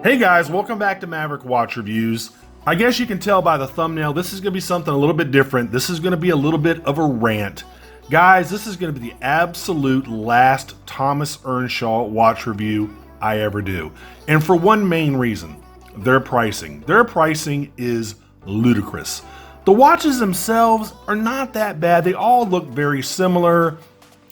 Hey guys, welcome back to Maverick Watch Reviews. I guess you can tell by the thumbnail, this is going to be something a little bit different. This is going to be a little bit of a rant. Guys, this is going to be the absolute last Thomas Earnshaw watch review I ever do. And for one main reason, their pricing. Their pricing is ludicrous. The watches themselves are not that bad. They all look very similar.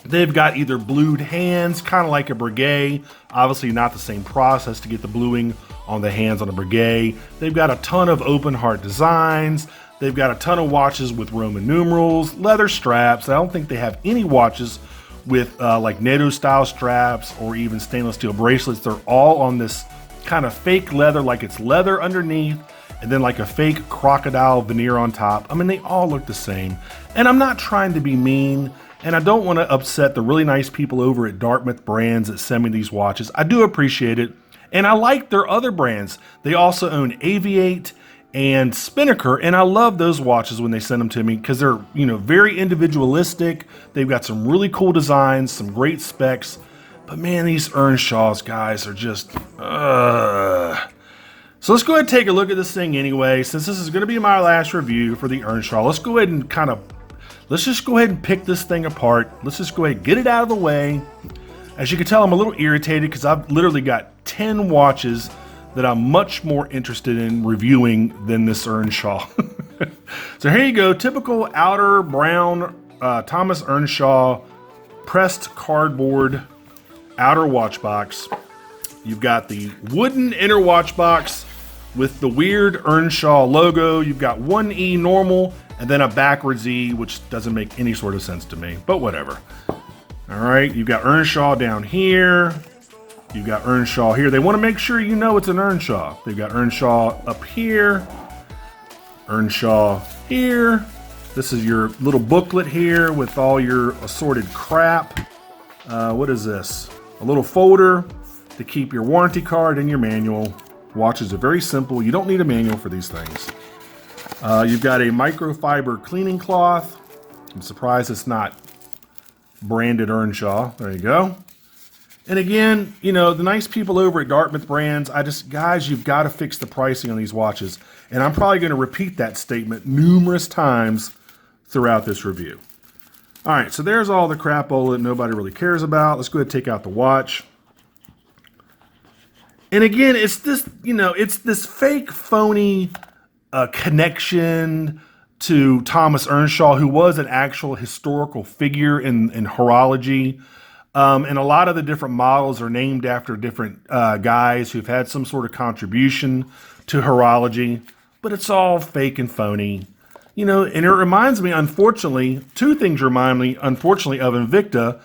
They've got either blued hands, kind of like a Breguet. Obviously not the same process to get the bluing on the hands on a Breguet. They've got a ton of open heart designs. They've got a ton of watches with Roman numerals, leather straps. I don't think they have any watches with like NATO style straps or even stainless steel bracelets. They're all on this kind of fake leather, like it's leather underneath and then like a fake crocodile veneer on top. I mean, they all look the same. And I'm not trying to be mean, and I don't want to upset the really nice people over at Dartmouth Brands that send me these watches. I do appreciate it. And I like their other brands. They also own Aviate and Spinnaker, and I love those watches when they send them to me because they're, very individualistic. They've got some really cool designs, some great specs. But man, these Earnshaws, guys, are just, So let's go ahead and take a look at this thing anyway. Since this is going to be my last review for the Earnshaw, let's go ahead and let's just go ahead and pick this thing apart. Let's just go ahead and get it out of the way. As you can tell, I'm a little irritated because I've literally got 10 watches that I'm much more interested in reviewing than this Earnshaw. So here you go, typical outer brown Thomas Earnshaw pressed cardboard outer watch box. You've got the wooden inner watch box with the weird Earnshaw logo. You've got one E normal and then a backwards E, which doesn't make any sort of sense to me, but whatever. All right, you've got Earnshaw down here. You've got Earnshaw here. They want to make sure you know it's an Earnshaw. They've got Earnshaw up here, Earnshaw here. This is your little booklet here with all your assorted crap. What is this? A little folder to keep your warranty card and your manual. Watches are very simple. You don't need a manual for these things. You've got a microfiber cleaning cloth. I'm surprised it's not branded Earnshaw. There you go. And again, the nice people over at Dartmouth Brands, guys, you've got to fix the pricing on these watches. And I'm probably going to repeat that statement numerous times throughout this review. All right, so there's all the crapola that nobody really cares about. Let's go ahead and take out the watch. And again, it's this, it's this fake, phony connection to Thomas Earnshaw, who was an actual historical figure in horology. And a lot of the different models are named after different guys who've had some sort of contribution to horology, but it's all fake and phony. And it reminds me, unfortunately, two things remind me, unfortunately, of Invicta.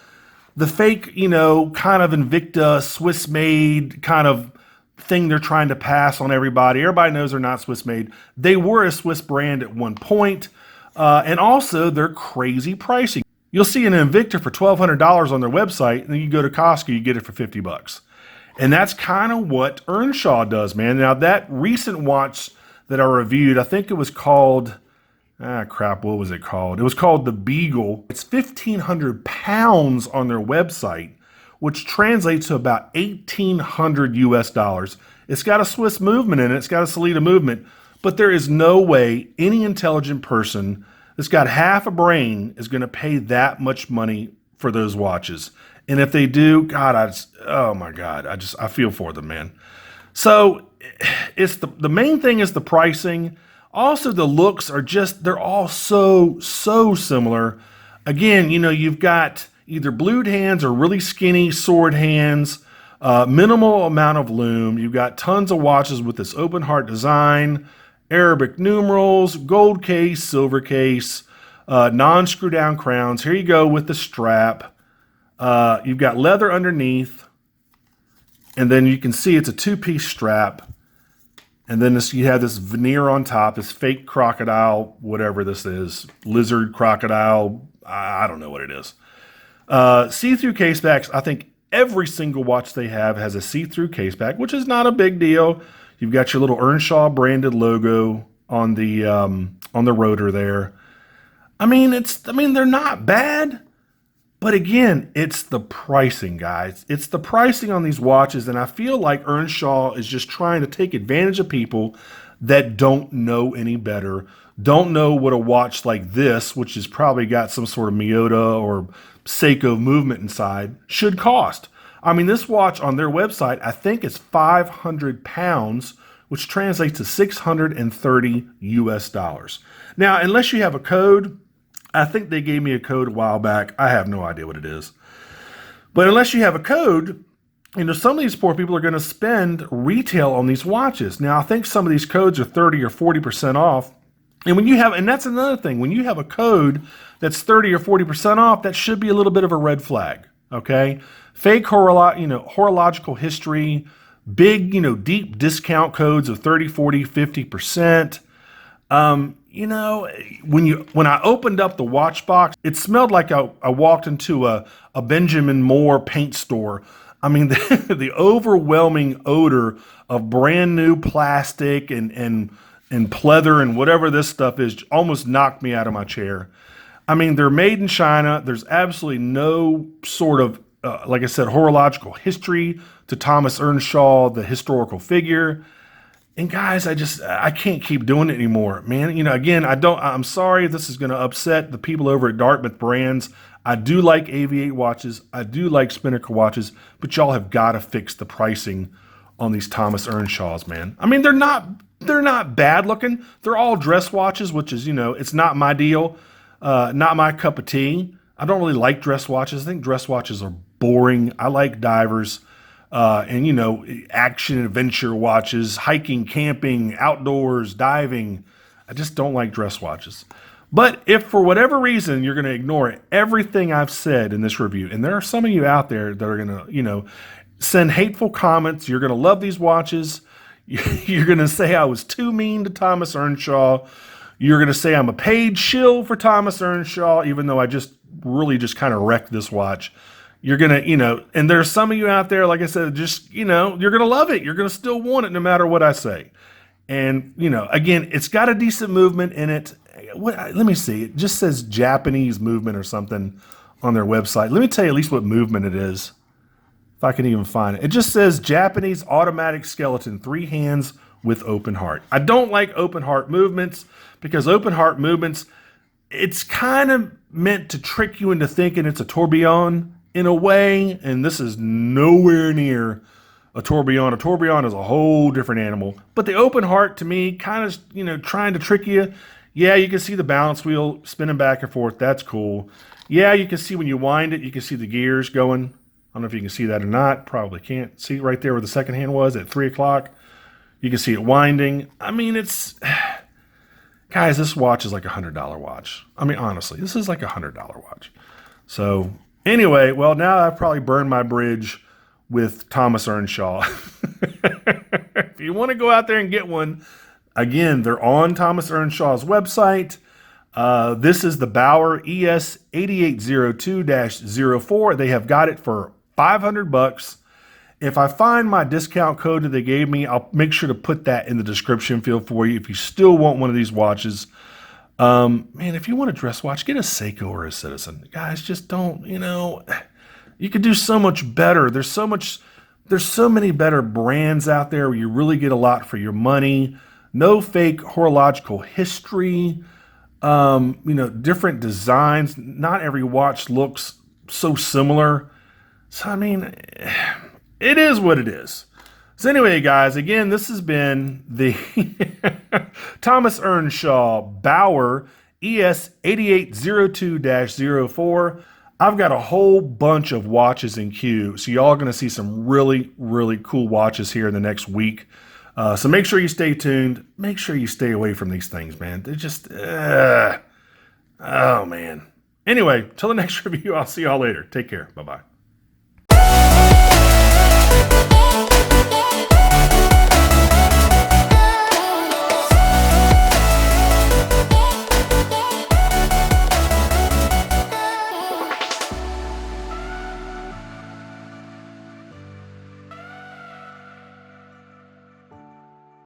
The fake, kind of Invicta, Swiss-made kind of thing they're trying to pass on everybody. Everybody knows they're not Swiss-made. They were a Swiss brand at one point, and also their crazy pricing. You'll see an Invicta for $1,200 on their website, and then you go to Costco, you get it for $50. And that's kind of what Earnshaw does, man. Now, that recent watch that I reviewed, I think it was called, what was it called? It was called the Beagle. It's 1,500 pounds on their website, which translates to about 1,800 US dollars. It's got a Swiss movement in it. It's got a Salida movement, but there is no way any intelligent person that's got half a brain is going to pay that much money for those watches. And if they do, God, I feel for them, man. So it's the main thing is the pricing. Also, the looks are they're all so similar. Again, you've got either blued hands or really skinny sword hands, minimal amount of lume. You've got tons of watches with this open heart design, Arabic numerals, gold case, silver case, non-screw down crowns. Here you go with the strap. You've got leather underneath, and then you can see it's a two-piece strap. And then you have this veneer on top, this fake crocodile, whatever this is, lizard, crocodile, I don't know what it is. See-through case backs. I think every single watch they have has a see-through case back, which is not a big deal. You've got your little Earnshaw branded logo on the rotor there. I mean, they're not bad, But again, it's the pricing, guys. It's the pricing on these watches, and I feel like Earnshaw is just trying to take advantage of people that don't know any better, don't know what a watch like this, which has probably got some sort of Miyota or Seiko movement inside, should cost. I mean, this watch on their website, I think is 500 pounds, which translates to 630 US dollars. Now, unless you have a code, I think they gave me a code a while back. I have no idea what it is. But unless you have a code, some of these poor people are going to spend retail on these watches. Now, I think some of these codes are 30 or 40% off. And that's another thing. When you have a code that's 30 or 40% off, that should be a little bit of a red flag. Okay? Fake horological history, big, deep discount codes of 30, 40, 50%. When I opened up the watch box, it smelled like I walked into a Benjamin Moore paint store. I mean, the overwhelming odor of brand new plastic and pleather and whatever this stuff is almost knocked me out of my chair. I mean, they're made in China. There's absolutely no sort of, like I said, horological history to Thomas Earnshaw, the historical figure. And guys, I can't keep doing it anymore, man. Again, I'm sorry if this is going to upset the people over at Dartmouth Brands. I do like Aviate watches. I do like Spinnaker watches, but y'all have got to fix the pricing on these Thomas Earnshaws, man. I mean, they're not bad looking. They're all dress watches, which is, it's not my deal, not my cup of tea. I don't really like dress watches. I think dress watches are boring. I like divers. Action adventure watches, hiking, camping, outdoors, diving. I just don't like dress watches. But if for whatever reason you're going to ignore everything I've said in this review, and there are some of you out there that are going to, send hateful comments, you're going to love these watches. You're going to say I was too mean to Thomas Earnshaw. You're going to say I'm a paid shill for Thomas Earnshaw, even though I just kind of wrecked this watch. You're going to, and there's some of you out there, like I said, just, you're going to love it. You're going to still want it no matter what I say. And, again, it's got a decent movement in it. Let me see. It just says Japanese movement or something on their website. Let me tell you at least what movement it is, if I can even find it. It just says Japanese automatic skeleton, 3 hands with open heart. I don't like open heart movements because open heart movements, it's kind of meant to trick you into thinking it's a tourbillon in a way, and this is nowhere near a tourbillon. A tourbillon is a whole different animal. But the open heart, to me, kind of, trying to trick you. Yeah, you can see the balance wheel spinning back and forth. That's cool. Yeah, you can see when you wind it, you can see the gears going. I don't know if you can see that or not. Probably can't. See right there where the second hand was at 3 o'clock. You can see it winding. I mean, guys, this watch is like a $100 watch. I mean, honestly, this is like a $100 watch. So anyway, well, now I've probably burned my bridge with Thomas Earnshaw. If you want to go out there and get one, again, they're on Thomas Earnshaw's website. This is the Bauer ES8802-04. They have got it for $500. If I find my discount code that they gave me, I'll make sure to put that in the description field for you if you still want one of these watches. Man, if you want a dress watch, get a Seiko or a Citizen. Guys, just don't, you could do so much better. There's so many better brands out there where you really get a lot for your money. No fake horological history, different designs. Not every watch looks so similar. So, I mean, it is what it is. So anyway, guys, again, this has been the Thomas Earnshaw Bauer ES8802-04. I've got a whole bunch of watches in queue, so y'all are going to see some really, really cool watches here in the next week. So make sure you stay tuned. Make sure you stay away from these things, man. They're just, oh, man. Anyway, till the next review, I'll see y'all later. Take care. Bye-bye.